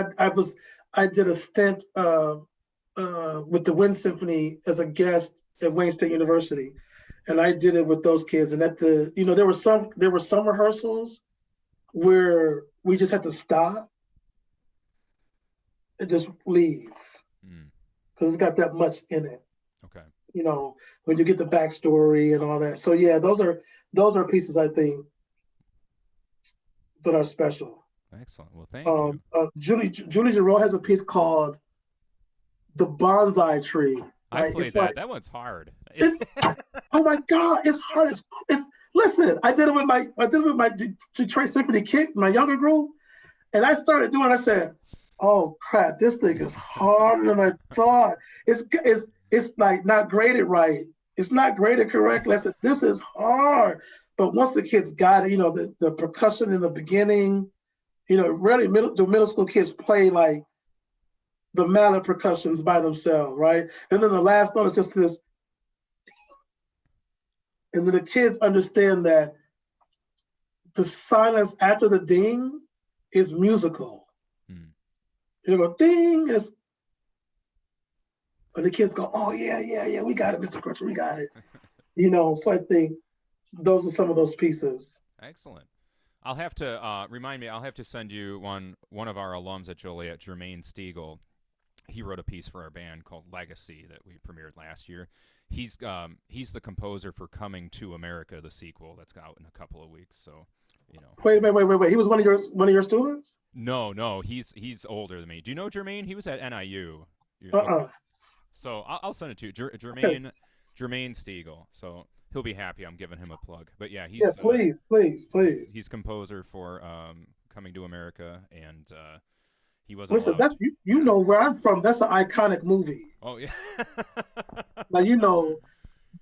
[SPEAKER 2] I did a stint with the Wind Symphony as a guest at Wayne State University, and I did it with those kids. And at there were some rehearsals where we just had to stop and just leave because it's got that much in it.
[SPEAKER 1] Okay.
[SPEAKER 2] When you get the backstory and all that. So yeah, those are pieces I think that are special.
[SPEAKER 1] Excellent. Well, thank you.
[SPEAKER 2] Julie Giroux has a piece called "The Bonsai Tree."
[SPEAKER 1] I played that. That one's hard.
[SPEAKER 2] Oh my God, it's hard. Listen, I did it with my Detroit Symphony Kick, my younger group, and I started doing. I said, "Oh crap, this thing is harder than I thought. It's like not graded right. It's not graded correctly." I said, "This is hard." But once the kids got it, the percussion in the beginning, really the middle school kids play like the mallet percussions by themselves, right? And then the last note is just this. And then the kids understand that the silence after the ding is musical. Go ding, and the kids go, "Oh yeah, we got it, Mr. Crutcher, we got it." So I think those are some of those pieces.
[SPEAKER 1] Excellent. I'll have to remind me. I'll have to send you one of our alums at Joliet, Jermaine Stiegel. He wrote a piece for our band called Legacy that we premiered last year. He's the composer for Coming to America, the sequel that's out in a couple of weeks. So,
[SPEAKER 2] Wait. He was one of your students?
[SPEAKER 1] No. He's older than me. Do you know Jermaine? He was at NIU. So I'll send it to you, Jermaine Stiegel. So he'll be happy I'm giving him a plug. But yeah,
[SPEAKER 2] please.
[SPEAKER 1] He's composer for Coming to America, and he wasn't.
[SPEAKER 2] Listen, that's where I'm from. That's an iconic movie.
[SPEAKER 1] Oh yeah.
[SPEAKER 2] Now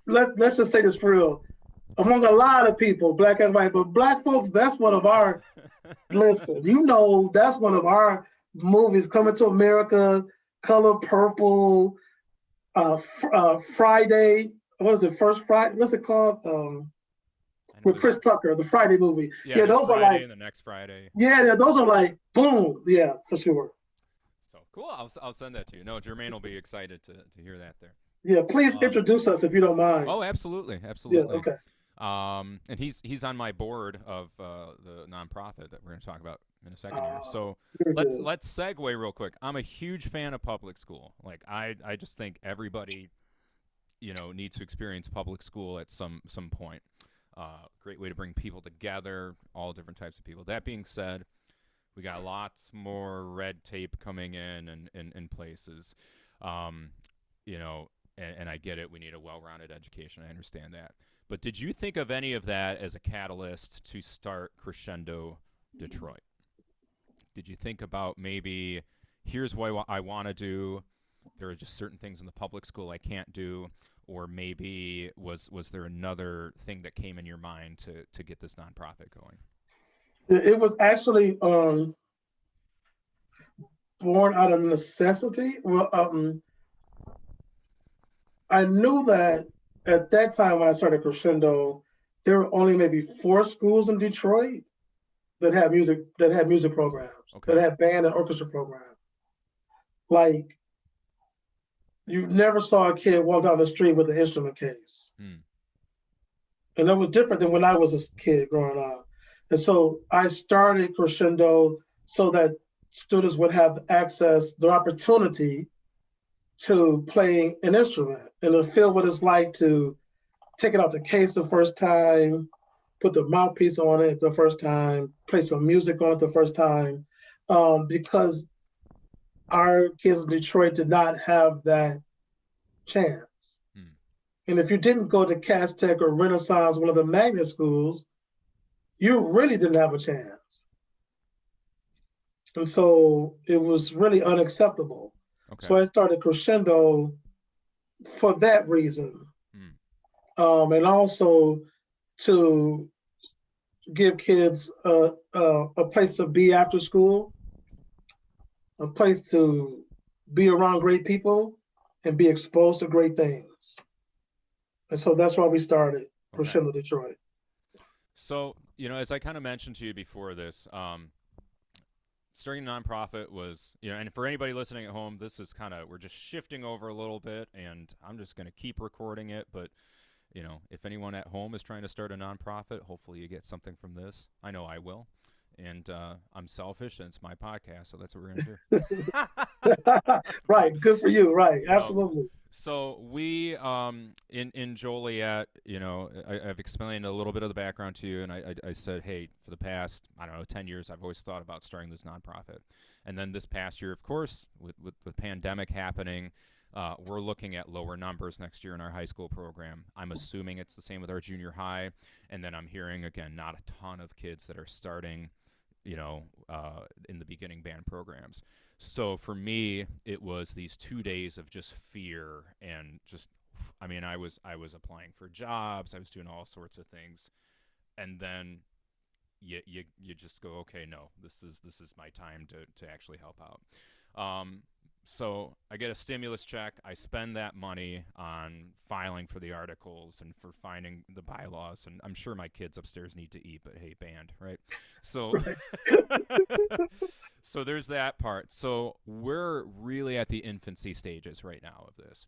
[SPEAKER 2] let's just say this for real. Among a lot of people, Black and white, but Black folks, that's one of our. Listen, that's one of our movies. Coming to America, Color Purple, Friday. What is it? First Friday. What's it called? With Chris Tucker, the Friday movie.
[SPEAKER 1] Yeah, those Friday are like and the next Friday.
[SPEAKER 2] Yeah, those are like boom. Yeah, for sure.
[SPEAKER 1] So cool. I'll send that to you. No, Jermaine will be excited to hear that there.
[SPEAKER 2] Yeah, please introduce us if you don't mind.
[SPEAKER 1] Oh, absolutely.
[SPEAKER 2] Yeah, okay.
[SPEAKER 1] And he's on my board of the nonprofit that we're going to talk about in a second here. So let's segue real quick. I'm a huge fan of public school. Like I just think everybody, needs to experience public school at some point. Great way to bring people together, all different types of people. That being said, we got lots more red tape coming in places, and I get it. We need a well-rounded education. I understand that. But did you think of any of that as a catalyst to start Crescendo Detroit? Did you think about maybe here's what I want to do? There are just certain things in the public school I can't do. Or maybe was there another thing that came in your mind to get this nonprofit going?
[SPEAKER 2] It was actually born out of necessity. Well, I knew that at that time when I started Crescendo, there were only maybe 4 schools in Detroit that had music programs,
[SPEAKER 1] Okay.
[SPEAKER 2] that had band and orchestra programs. Like, you never saw a kid walk down the street with an instrument case. And that was different than when I was a kid growing up. And so I started Crescendo so that students would have access, the opportunity to play an instrument and to feel what it's like to take it out the case the first time, put the mouthpiece on it the first time, play some music on it the first time, because our kids in Detroit did not have that chance. And if you didn't go to Cass Tech or Renaissance, one of the magnet schools, you really didn't have a chance. And so it was really unacceptable.
[SPEAKER 1] Okay.
[SPEAKER 2] So I started Crescendo for that reason. And also to give kids a place to be after school, a place to be around great people and be exposed to great things. And so that's why we started Crescendo Detroit.
[SPEAKER 1] So, as I kind of mentioned to you before this, starting a nonprofit was, and for anybody listening at home, this is we're just shifting over a little bit, and I'm just going to keep recording it. But, if anyone at home is trying to start a nonprofit, hopefully you get something from this. I know I will. And I'm selfish, and it's my podcast, so that's what we're going to do.
[SPEAKER 2] Right. Good for you. Right. Absolutely.
[SPEAKER 1] So we, in Joliet, I've explained a little bit of the background to you, and I said, hey, for the past, 10 years, I've always thought about starting this nonprofit. And then this past year, of course, with the pandemic happening, we're looking at lower numbers next year in our high school program. I'm assuming it's the same with our junior high. And then I'm hearing, again, not a ton of kids that are starting in the beginning band programs. So for me, it was these 2 days of just fear and just, I was applying for jobs, I was doing all sorts of things, and then you just go, okay, no, this is my time to actually help out. So I get a stimulus check. I spend that money on filing for the articles and for finding the bylaws. And I'm sure my kids upstairs need to eat, but hey, band, right? So, so there's that part. So we're really at the infancy stages right now of this.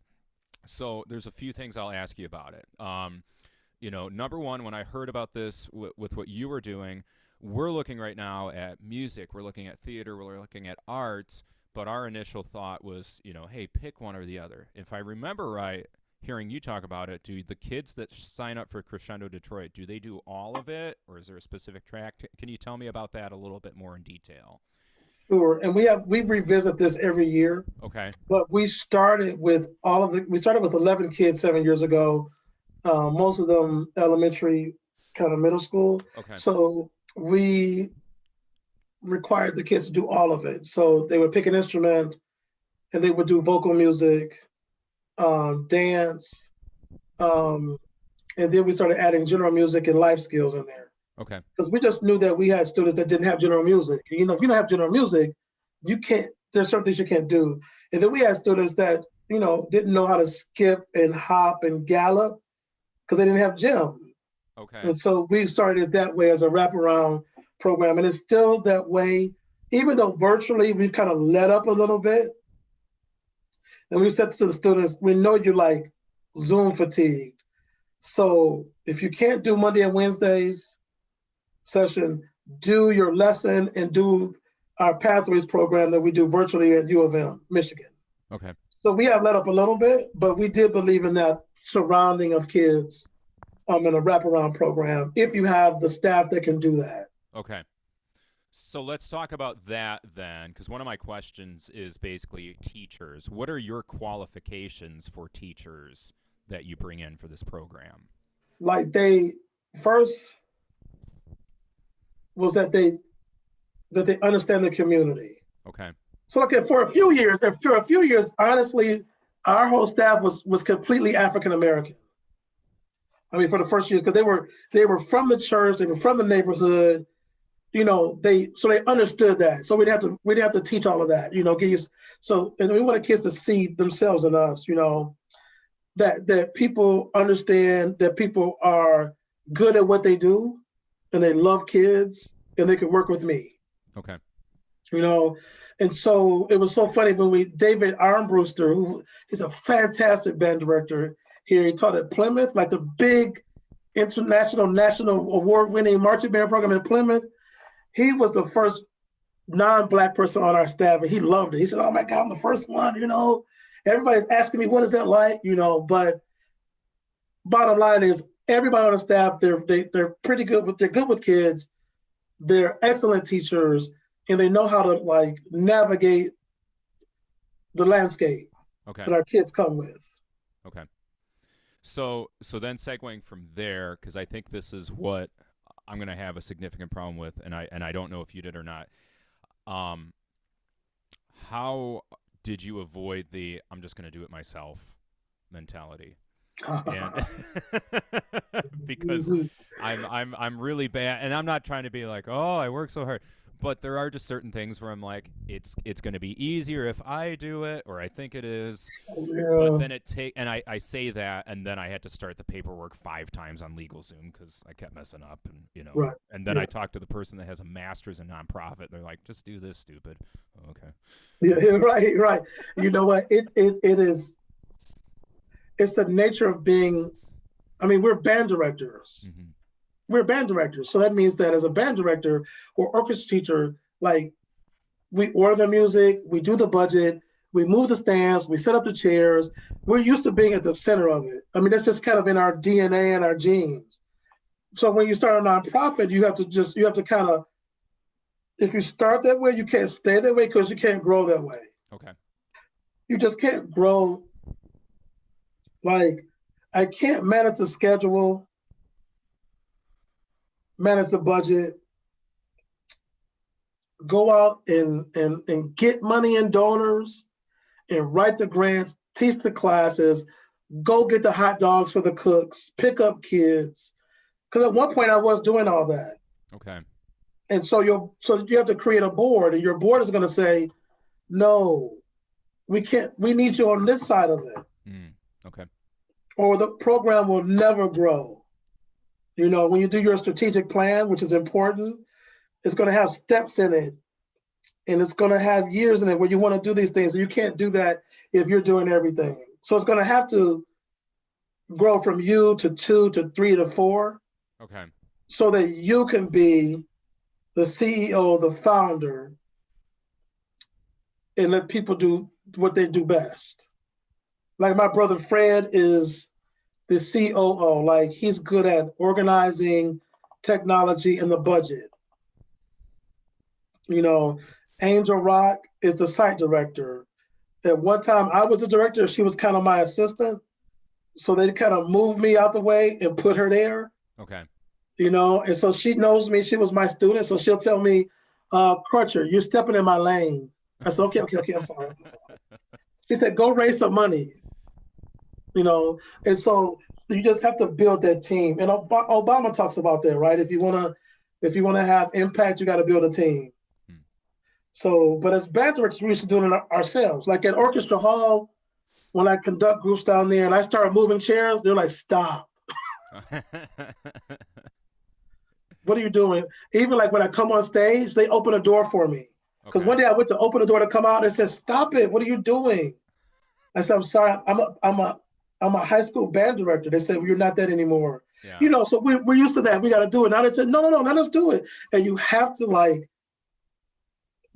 [SPEAKER 1] So there's a few things I'll ask you about it. Number one, when I heard about this with what you were doing, we're looking right now at music. We're looking at theater. We're looking at arts. But our initial thought was, hey, pick one or the other. If I remember right, hearing you talk about it, do the kids that sign up for Crescendo Detroit, do they do all of it, or is there a specific track? Can you tell me about that a little bit more in detail?
[SPEAKER 2] Sure. And we revisit this every year.
[SPEAKER 1] Okay.
[SPEAKER 2] But we started with all of it. We started with 11 kids 7 years ago, most of them elementary, kind of middle school.
[SPEAKER 1] Okay.
[SPEAKER 2] So we required the kids to do all of it. So they would pick an instrument and they would do vocal music, dance, and then we started adding general music and life skills in there.
[SPEAKER 1] Okay.
[SPEAKER 2] Because we just knew that we had students that didn't have general music. If you don't have general music, there's certain things you can't do. And then we had students that, didn't know how to skip and hop and gallop because they didn't have gym.
[SPEAKER 1] Okay.
[SPEAKER 2] And so we started it that way as a wraparound program. And it's still that way, even though virtually we've kind of let up a little bit. And we said to the students, we know you're like Zoom fatigued. So if you can't do Monday and Wednesdays session, do your lesson and do our Pathways program that we do virtually at U of M, Michigan.
[SPEAKER 1] Okay.
[SPEAKER 2] So we have let up a little bit, but we did believe in that surrounding of kids in a wraparound program, if you have the staff that can do that.
[SPEAKER 1] Okay. So let's talk about that then, because one of my questions is basically teachers. What are your qualifications for teachers that you bring in for this program?
[SPEAKER 2] Like they first was that they understand the community.
[SPEAKER 1] Okay.
[SPEAKER 2] So for a few years, honestly, our whole staff was completely African American. For the first years, because they were from the church, they were from the neighborhood, they understood that. So we'd have to teach all of that, and we wanted kids to see themselves in us, that people understand that people are good at what they do and they love kids and they could work with me.
[SPEAKER 1] Okay.
[SPEAKER 2] You know, and so it was so funny when David Armbruster, who he's a fantastic band director here. He taught at Plymouth, like the big international national award-winning marching band program in Plymouth. He was the first non-black person on our staff, and he loved it. He said, "Oh my God, I'm the first one." Everybody's asking me, "What is that like?" But bottom line is, everybody on the staff, they're pretty good they're good with kids. They're excellent teachers, and they know how to like navigate the landscape
[SPEAKER 1] Okay.
[SPEAKER 2] that our kids come with.
[SPEAKER 1] Okay. So then segueing from there, because I think this is what I'm going to have a significant problem with, and I don't know if you did or not. Um, how did you avoid the "I'm just going to do it myself" mentality? And because I'm really bad, and I'm not trying to be like, oh, I work so hard, but there are just certain things where I'm like, it's going to be easier if I do it, or I think it is. But
[SPEAKER 2] Yeah,
[SPEAKER 1] then and I say that, and then I had to start the paperwork 5 times on LegalZoom because I kept messing up, and
[SPEAKER 2] right.
[SPEAKER 1] and then
[SPEAKER 2] Yeah,
[SPEAKER 1] I talked to the person that has a master's in nonprofit. They're like, just do this, stupid. Oh, okay.
[SPEAKER 2] yeah, right, right. You know what? It is. It's the nature of being. I mean, we're band directors.
[SPEAKER 1] Mm-hmm.
[SPEAKER 2] We're band directors, so that means that as a band director or orchestra teacher, like we order the music, we do the budget, we move the stands, we set up the chairs. We're used to being at the center of it. I mean, that's just kind of in our DNA and our genes. So when you start a nonprofit, you have to kind of, if you start that way, you can't stay that way because you can't grow that way.
[SPEAKER 1] Okay.
[SPEAKER 2] You just can't grow. Like, I can't manage the schedule, manage the budget, go out and get money and donors and write the grants, teach the classes, go get the hot dogs for the cooks, pick up kids. Because at one point I was doing all that.
[SPEAKER 1] Okay.
[SPEAKER 2] And so you have to create a board, and your board is going to say, no, we can't, we need you on this side of it.
[SPEAKER 1] Mm. Okay.
[SPEAKER 2] Or the program will never grow. When you do your strategic plan, which is important, it's going to have steps in it, and it's going to have years in it where you want to do these things. And you can't do that if you're doing everything. So it's going to have to grow from you to 2 to 3 to 4.
[SPEAKER 1] Okay.
[SPEAKER 2] So that you can be the CEO, the founder, and let people do what they do best. Like my brother Fred is the COO. Like he's good at organizing technology and the budget. Angel Rock is the site director. At one time, I was the director. She was kind of my assistant. So they kind of moved me out the way and put her there.
[SPEAKER 1] Okay.
[SPEAKER 2] And so she knows me. She was my student. So she'll tell me, Crutcher, you're stepping in my lane. I said, okay, I'm sorry. She said, go raise some money. And so you just have to build that team. And Obama talks about that, right? If you wanna have impact, you got to build a team. So, but as band directors, we used to do it ourselves. Like at Orchestra Hall, when I conduct groups down there and I start moving chairs, they're like, stop. What are you doing? Even like when I come on stage, they open a door for me. Because
[SPEAKER 1] Okay.
[SPEAKER 2] one day I went to open the door to come out and said, stop it. What are you doing? I said, I'm sorry. I'm a high school band director. They said, well, you're not that anymore.
[SPEAKER 1] Yeah.
[SPEAKER 2] So we're used to that. We got to do it. Now they said, no, let us do it. And you have to like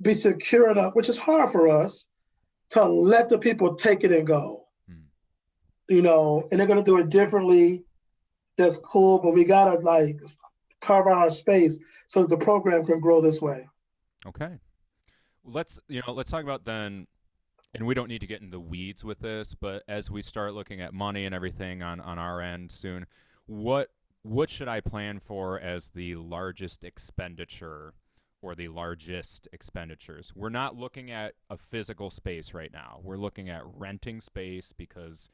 [SPEAKER 2] be secure enough, which is hard for us, to let the people take it and go. And they're going to do it differently. That's cool, but we got to like carve out our space so that the program can grow this way.
[SPEAKER 1] Okay. Let's talk about then, and we don't need to get in the weeds with this, but as we start looking at money and everything on our end soon, what should I plan for as the largest expenditure or the largest expenditures? We're not looking at a physical space right now. We're looking at renting space because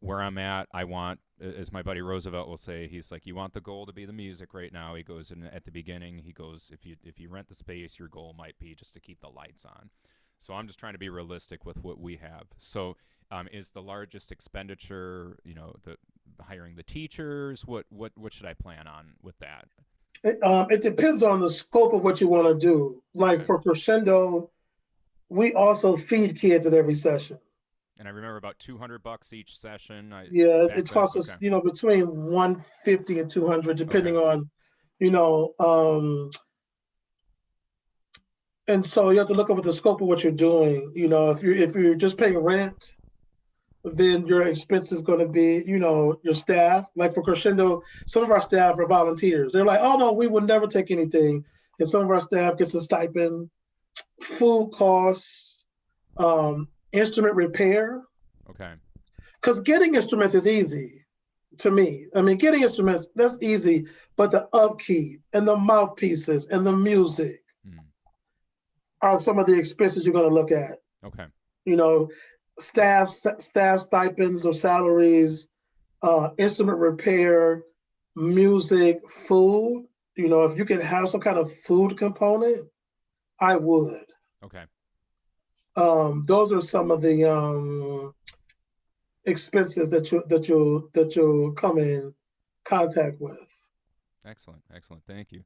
[SPEAKER 1] where I'm at, I want, as my buddy Roosevelt will say, he's like, you want the goal to be the music right now. He goes, and at the beginning, he goes, if you rent the space, your goal might be just to keep the lights on. So I'm just trying to be realistic with what we have. So is the largest expenditure, the hiring the teachers? What should I plan on with that?
[SPEAKER 2] It depends on the scope of what you want to do. Like
[SPEAKER 1] Okay.
[SPEAKER 2] for Crescendo, we also feed kids at every session.
[SPEAKER 1] And I remember about $200 each session.
[SPEAKER 2] Yeah,
[SPEAKER 1] Back
[SPEAKER 2] it
[SPEAKER 1] then.
[SPEAKER 2] costs
[SPEAKER 1] Okay.
[SPEAKER 2] us, between 150 and 200,
[SPEAKER 1] Okay.
[SPEAKER 2] depending on, you know, and so you have to look up at the scope of what you're doing. If you're just paying rent, then your expense is going to be, your staff. Like for Crescendo, some of our staff are volunteers. They're like, oh no, we would never take anything. And some of our staff gets a stipend, food costs, instrument repair.
[SPEAKER 1] Okay.
[SPEAKER 2] Because getting instruments is easy to me. I mean, getting instruments, that's easy, but the upkeep and the mouthpieces and the music
[SPEAKER 1] Mm.
[SPEAKER 2] are some of the expenses you're going to look at.
[SPEAKER 1] Okay.
[SPEAKER 2] You know, staff stipends or salaries, instrument repair, music, food. If you can have some kind of food component, I would.
[SPEAKER 1] Okay.
[SPEAKER 2] Those are some of the expenses that you'll come in contact with.
[SPEAKER 1] Excellent. Excellent. Thank you.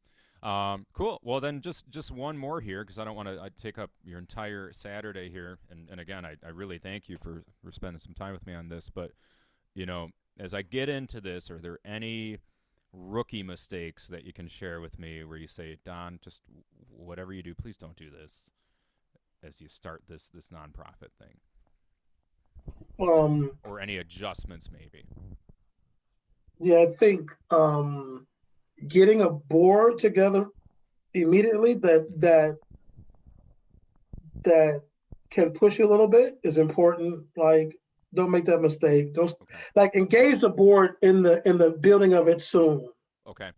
[SPEAKER 1] Cool. Well, then just one more here because I don't want to take up your entire Saturday here. And again, I really thank you for spending some time with me on this. But, as I get into this, are there any rookie mistakes that you can share with me where you say, Don, just whatever you do, please don't do this as you start this nonprofit thing?
[SPEAKER 2] Um,
[SPEAKER 1] Or any adjustments maybe?
[SPEAKER 2] yeah, I think getting a board together immediately that can push you a little bit is important. Like, don't make that mistake. Don't
[SPEAKER 1] Okay.
[SPEAKER 2] like engage the board in the building of it soon.
[SPEAKER 1] Okay.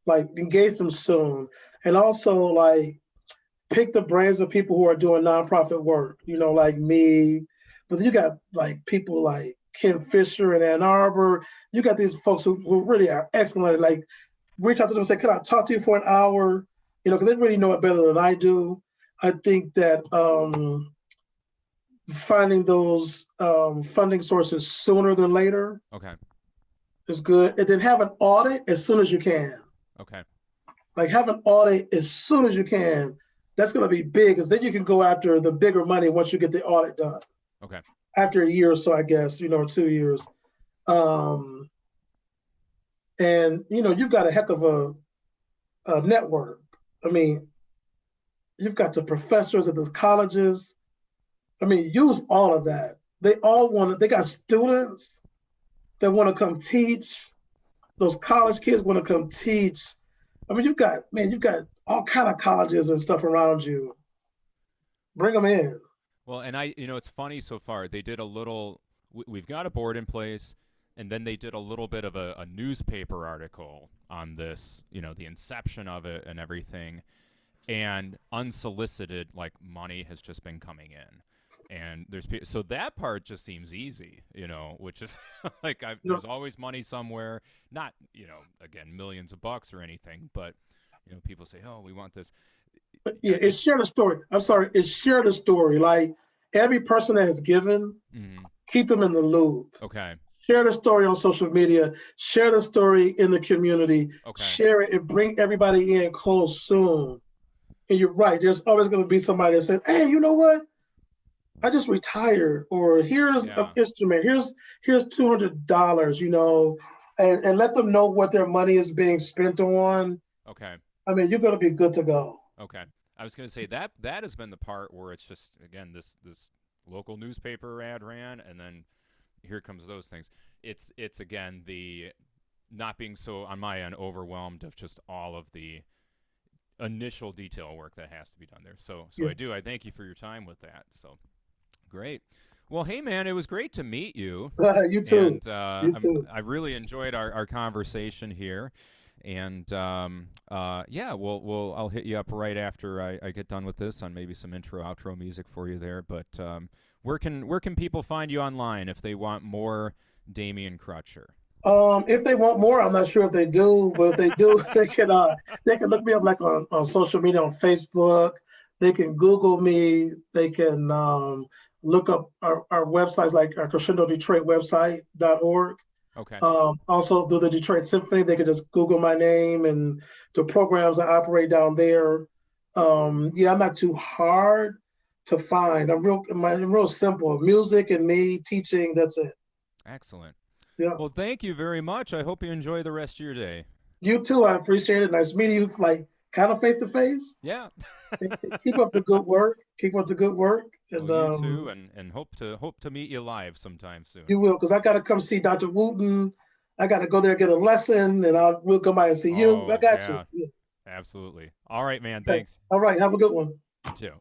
[SPEAKER 2] Like engage them soon, and also like pick the brains of people who are doing nonprofit work. Like me, but you got like people like Ken Fisher in Ann Arbor. You got these folks who really are excellent. Like reach out to them and say, "Could I talk to you for an hour?" Because they really know it better than I do. I think that finding those funding sources sooner than later
[SPEAKER 1] Okay.
[SPEAKER 2] is good, and then have an audit as soon as you can.
[SPEAKER 1] Okay.
[SPEAKER 2] Like have an audit as soon as you can. That's going to be big because then you can go after the bigger money once you get the audit done.
[SPEAKER 1] Okay.
[SPEAKER 2] After a year or so, I guess, or 2 years. Um, and, you've got a heck of a network. I mean, you've got the professors at those colleges. I mean, use all of that. They got students that want to come teach. Those college kids want to come teach. I mean, you've got all kind of colleges and stuff around you. Bring them in.
[SPEAKER 1] Well, and it's funny so far. They did a little. We've got a board in place, and then they did a little bit of a newspaper article on this. The inception of it and everything, and unsolicited like money has just been coming in, and so that part just seems easy. Which is like there's always money somewhere. Not again millions of bucks or anything, but people say, oh, we want this.
[SPEAKER 2] Yeah, it's share the story. I'm sorry, it's share the story. Like every person that has given, keep them in the loop.
[SPEAKER 1] Okay.
[SPEAKER 2] Share the story on social media. Share the story in the community.
[SPEAKER 1] Okay.
[SPEAKER 2] Share it and bring everybody in close soon. And you're right. There's always going to be somebody that says, "Hey, you know what? I just retired," or "Here's an instrument. Here's $200." And let them know what their money is being spent on.
[SPEAKER 1] Okay.
[SPEAKER 2] I mean, you're going to be good to go.
[SPEAKER 1] Okay. I was going to say that has been the part where it's just again this local newspaper ad ran, and then here comes those things. It's again the not being so on my end overwhelmed of just all of the initial detail work that has to be done there. So yeah. I thank you for your time with that. So great. Well, hey man, it was great to meet you.
[SPEAKER 2] You too.
[SPEAKER 1] And
[SPEAKER 2] you too.
[SPEAKER 1] I really enjoyed our conversation here. And yeah, I'll hit you up right after I get done with this on maybe some intro outro music for you there. But where can people find you online if they want more Damien Crutcher?
[SPEAKER 2] If they want more, I'm not sure if they do, but if they do, they can look me up like on social media on Facebook. They can Google me. They can look up our websites like our Crescendo Detroit website.org.
[SPEAKER 1] Okay.
[SPEAKER 2] Also through the Detroit Symphony, they could just Google my name and the programs that operate down there. Yeah, I'm not too hard to find. I'm real simple. Music and me teaching. That's it.
[SPEAKER 1] Excellent.
[SPEAKER 2] Yeah.
[SPEAKER 1] Well, thank you very much. I hope you enjoy the rest of your day.
[SPEAKER 2] You too. I appreciate it. Nice meeting you. Like kind of face to face.
[SPEAKER 1] Yeah.
[SPEAKER 2] Keep up the good work. Keep up the good work.
[SPEAKER 1] Well,
[SPEAKER 2] And
[SPEAKER 1] you too, and hope to meet you live sometime soon.
[SPEAKER 2] you will, because I got to come see Dr. Wooten. I got to go there get a lesson, and we'll come by and see you. I
[SPEAKER 1] Oh,
[SPEAKER 2] got you.
[SPEAKER 1] yeah.
[SPEAKER 2] Yeah.
[SPEAKER 1] Absolutely. All right, man.
[SPEAKER 2] Okay.
[SPEAKER 1] Thanks.
[SPEAKER 2] All right. Have a good one.
[SPEAKER 1] You too.